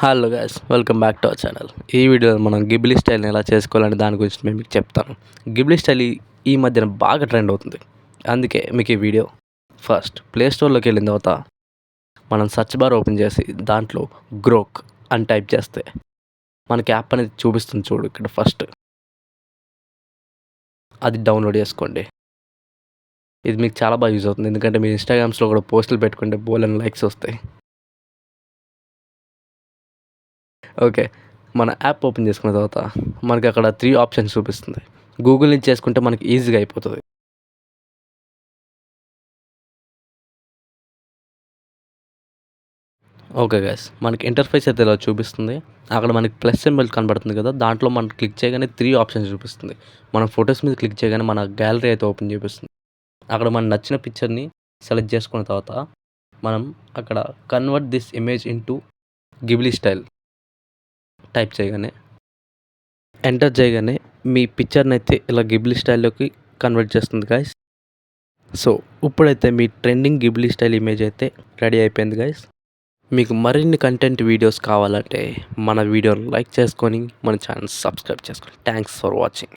Hello guys, welcome back to our channel. ఈ వీడియోలో మనం గిబ్లీ స్టైల్ని ఎలా చేసుకోవాలని దాని గురించి నేను మీకు చెప్తాను. గిబ్లీ స్టైల్ ఈ మధ్యన బాగా ట్రెండ్ అవుతుంది. అందుకే మీకు ఈ వీడియో. ఫస్ట్ ప్లే స్టోర్లోకి వెళ్ళిన తర్వాత మనం సర్చ్ బార్ ఓపెన్ చేసి దాంట్లో గ్రోక్ అని టైప్ చేస్తే మనకి యాప్ అనేది చూపిస్తుంది చూడు. ఇక్కడ ఫస్ట్ అది డౌన్లోడ్ చేసుకోండి. ఇది మీకు చాలా బాగా యూజ్ అవుతుంది, ఎందుకంటే మీరు ఇన్స్టాగ్రామ్స్లో కూడా పోస్టులు పెట్టుకుంటే బోలెడన్ని లైక్స్ వస్తాయి. ఓకే, మన యాప్ ఓపెన్ చేసుకున్న తర్వాత మనకి అక్కడ 3 ఆప్షన్స్ చూపిస్తుంది. గూగుల్ నుంచి చేసుకుంటే మనకి ఈజీగా అయిపోతుంది. ఓకే గైస్, మనకి ఇంటర్ఫేస్ అయితే ఇలా చూపిస్తుంది. అక్కడ మనకి ప్లస్ సింబల్ కనబడుతుంది కదా, దాంట్లో మనం క్లిక్ చేయగానే 3 ఆప్షన్స్ చూపిస్తుంది. మనం ఫొటోస్ మీద క్లిక్ చేయగానే మన గ్యాలరీ అయితే ఓపెన్ చూపిస్తుంది. అక్కడ మనకు నచ్చిన పిక్చర్ని సెలెక్ట్ చేసుకున్న తర్వాత మనం అక్కడ convert this image into Ghibli style type చేయగానే ఎంటర్ చేయగానే మీ పిక్చర్ని అయితే ఇలా గిబ్లీ స్టైల్లోకి కన్వర్ట్ చేస్తుంది గైస్. సో ఇప్పుడైతే మీ ట్రెండింగ్ గిబ్లీ స్టైల్ ఇమేజ్ అయితే రెడీ అయిపోయింది గైస్. మీకు మరిన్ని కంటెంట్ వీడియోస్ కావాలంటే మన వీడియోని లైక్ చేసుకొని మన ఛానల్ సబ్స్క్రైబ్ చేసుకోండి. Thanks for watching.